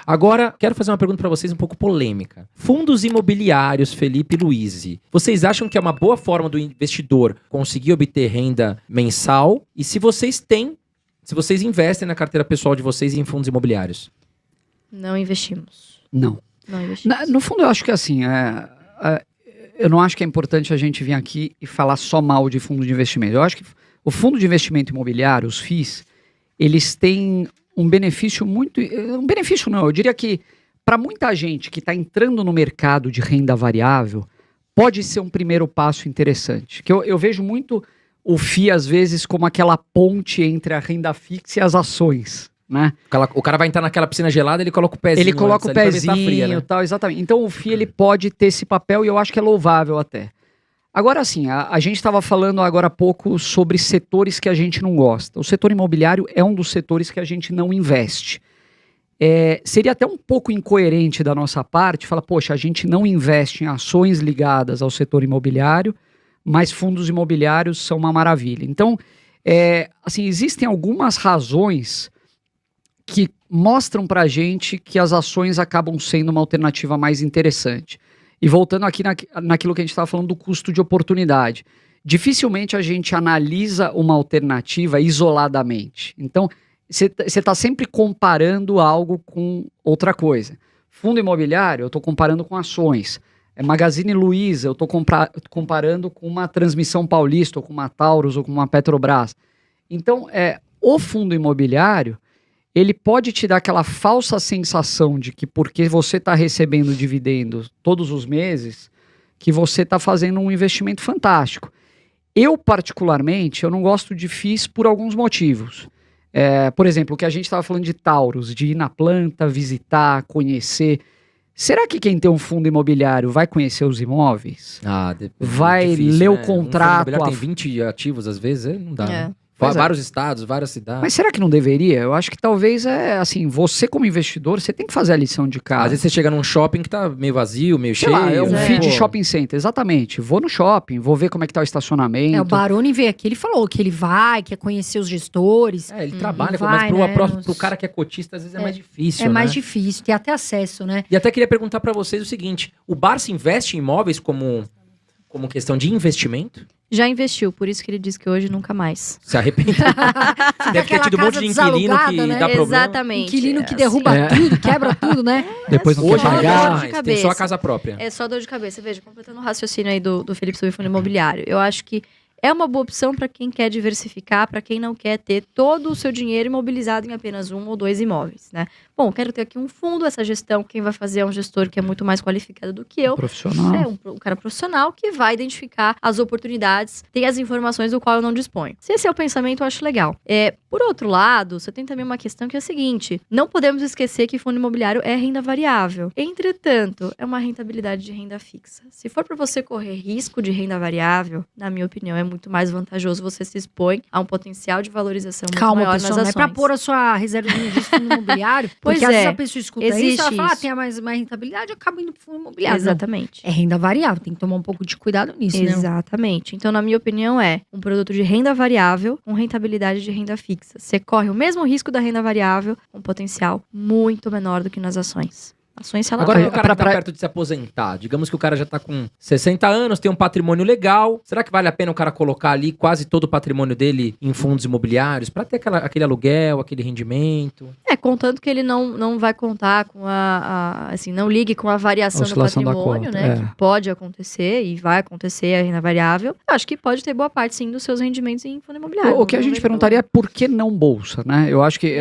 Agora, quero fazer uma pergunta para vocês um pouco polêmica. Fundos imobiliários, Felipe e Luiz, vocês acham que é uma boa forma do investidor conseguir obter renda mensal? E se vocês investem na carteira pessoal de vocês em fundos imobiliários? Não investimos. Não. No fundo, eu acho que assim, eu não acho que é importante a gente vir aqui e falar só mal de fundo de investimento. Eu acho que o fundo de investimento imobiliário, os FIIs, eles têm um benefício muito... Um benefício não, eu diria que para muita gente que está entrando no mercado de renda variável, pode ser um primeiro passo interessante. Que eu vejo muito o FII, às vezes, como aquela ponte entre a renda fixa e as ações, né? O cara vai entrar naquela piscina gelada, ele coloca o pezinho. Ele coloca o pezinho fria, né? e tal, exatamente. Então o FII ele pode ter esse papel e eu acho que é louvável até. Agora sim, a gente estava falando agora há pouco sobre setores que a gente não gosta. O setor imobiliário é um dos setores que a gente não investe. Seria até um pouco incoerente da nossa parte falar, poxa, a gente não investe em ações ligadas ao setor imobiliário, mas fundos imobiliários são uma maravilha. Então, assim, existem algumas razões que mostram para a gente que as ações acabam sendo uma alternativa mais interessante. E voltando aqui naquilo que a gente estava falando do custo de oportunidade. Dificilmente a gente analisa uma alternativa isoladamente. Então, você está sempre comparando algo com outra coisa. Fundo imobiliário, eu estou comparando com ações. Magazine Luiza, eu estou comparando com uma Transmissão Paulista, ou com uma Taurus, ou com uma Petrobras. Então, o fundo imobiliário, ele pode te dar aquela falsa sensação de que porque você está recebendo dividendos todos os meses, que você está fazendo um investimento fantástico. Eu, particularmente, eu não gosto de FIIs por alguns motivos. Por exemplo, o que a gente estava falando de Taurus, de ir na planta, visitar, conhecer. Será que quem tem um fundo imobiliário vai conhecer os imóveis? Vai difícil, ler né? o contrato? Um fundo imobiliário tem 20 ativos, às vezes, não dá, né? Pois Vários estados, várias cidades. Mas será que não deveria? Eu acho que talvez assim, você como investidor, você tem que fazer a lição de casa. Às vezes você chega num shopping que tá meio vazio, meio cheio. Lá, um FII de shopping center, exatamente. Vou no shopping, vou ver como é que tá o estacionamento. O Baroni veio aqui, ele falou que ele quer conhecer os gestores. Ele trabalha, mas pro cara que é cotista, às vezes é mais difícil, É mais difícil, tem até acesso, né? E até queria perguntar pra vocês o seguinte, o Barça investe em imóveis como questão de investimento? Já investiu, por isso que ele diz que hoje nunca mais. Se arrependeu. Deve ter tido um monte de inquilino que dá problema. Exatamente. Inquilino que derruba tudo, quebra tudo, né? Depois não quer pagar. Tem só a casa própria. É só dor de cabeça. Veja, completando o raciocínio aí do Felipe sobre fundo imobiliário. Eu acho que é uma boa opção para quem quer diversificar, para quem não quer ter todo o seu dinheiro imobilizado em apenas 1 ou 2 imóveis, né? Bom, quero ter aqui um fundo, essa gestão, quem vai fazer é um gestor que é muito mais qualificado do que eu. Profissional. Um cara profissional que vai identificar as oportunidades, tem as informações do qual eu não disponho. Se esse é o pensamento, eu acho legal. Por outro lado, você tem também uma questão que é a seguinte, não podemos esquecer que fundo imobiliário é renda variável. Entretanto, é uma rentabilidade de renda fixa. Se for para você correr risco de renda variável, na minha opinião, é muito mais vantajoso você se expõe a um potencial de valorização muito maior nas ações. Não é para pôr a sua reserva de fundo imobiliário. Pois porque às vezes a pessoa escuta isso, ela fala, tem mais rentabilidade, eu acabo indo pro fundo imobiliário. Exatamente. Não, é renda variável, tem que tomar um pouco de cuidado nisso, né? Exatamente. Então, na minha opinião, é um produto de renda variável com rentabilidade de renda fixa. Você corre o mesmo risco da renda variável com potencial muito menor do que nas ações. Ações Agora, o cara que tá perto de se aposentar, digamos que o cara já tá com 60 anos, tem um patrimônio legal, será que vale a pena o cara colocar ali quase todo o patrimônio dele em fundos imobiliários para ter aquele aluguel, aquele rendimento? Contanto que ele não vai contar com assim, não ligue com a variação do patrimônio, né? Que pode acontecer e vai acontecer a renda variável. Eu acho que pode ter boa parte, sim, dos seus rendimentos em fundo imobiliário. O que a gente perguntaria é por que não bolsa, né? Eu acho que,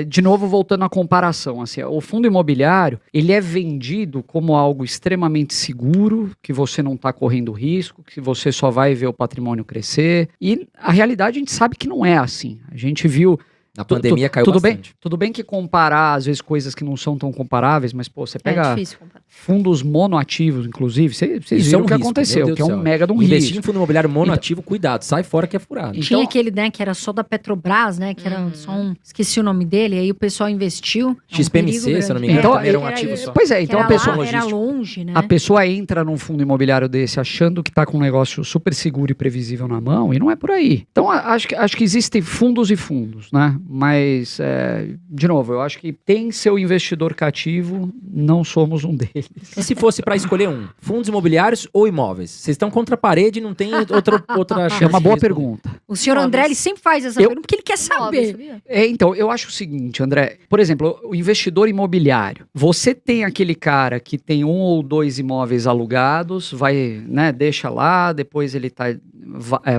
de novo, voltando à comparação, assim, o fundo imobiliário, ele é vendido como algo extremamente seguro, que você não está correndo risco, que você só vai ver o patrimônio crescer. E a realidade a gente sabe que não é assim. A gente viu... Na pandemia caiu bastante. Tudo bem que comparar, às vezes, coisas que não são tão comparáveis, mas, você pega fundos monoativos, inclusive, vocês viram o que aconteceu, que é um mega de um risco. Investir em fundo imobiliário monoativo, cuidado, sai fora que é furado. Tinha aquele, né, que era só da Petrobras, né, que era só esqueci o nome dele, aí o pessoal investiu. XPMC, se eu não me engano, também era um ativo só. Pois então a pessoa... Era longe, né? A pessoa entra num fundo imobiliário desse achando que está com um negócio super seguro e previsível na mão, e não é por aí. Então, acho que existem fundos e fundos, né? mas, de novo, eu acho que tem seu investidor cativo, não somos um deles. E se fosse pra escolher um? Fundos imobiliários ou imóveis? Vocês estão contra a parede e não tem outra chance É uma boa de responder. pergunta. O senhor Imóveis. André, ele sempre faz essa Eu- pergunta porque ele quer Imóveis, saber. sabia? Então, eu acho o seguinte, André. Por exemplo, o investidor imobiliário. Você tem aquele cara que tem 1 ou 2 imóveis alugados, vai, né, deixa lá, depois ele tá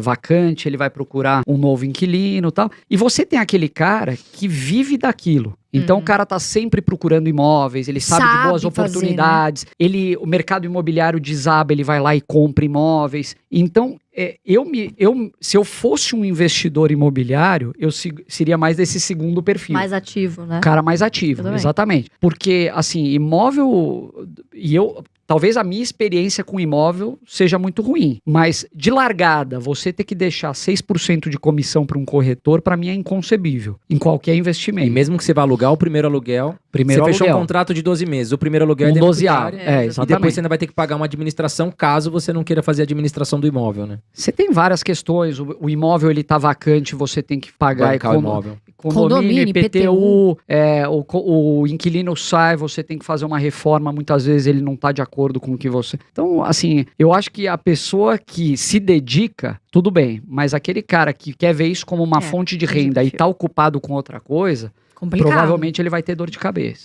vacante, ele vai procurar um novo inquilino e tal. E você tem aquele cara que vive daquilo. Então o cara tá sempre procurando imóveis, ele sabe de Sabe boas fazer, oportunidades, o mercado imobiliário desaba, ele vai lá e compra imóveis. Então, se eu fosse um investidor imobiliário, eu seria mais desse segundo perfil. Mais ativo, né? O cara mais Eu ativo, também. exatamente. Porque, assim, imóvel. Talvez a minha experiência com imóvel seja muito ruim. Mas, de largada, você ter que deixar 6% de comissão para um corretor, para mim é inconcebível. Em qualquer E investimento. mesmo que você vá alugar o primeiro aluguel, Primeiro você fechou aluguel. um contrato de 12 meses. O primeiro aluguel é Um deficitário. 12 É, E exatamente. depois você ainda vai ter que pagar uma administração, caso você não queira fazer a administração do imóvel, né? Você tem várias questões. O imóvel, ele tá vacante, você tem que pagar Bancar o imóvel. condomínio, Condomínio, IPTU, o inquilino sai, você tem que fazer uma reforma, muitas vezes ele não tá de acordo com o que você... Então, assim, eu acho que a pessoa que se dedica, tudo bem, mas aquele cara que quer ver isso como uma fonte de entendi o renda e perfil. tá ocupado com outra coisa, Complicado. provavelmente ele vai ter dor de cabeça.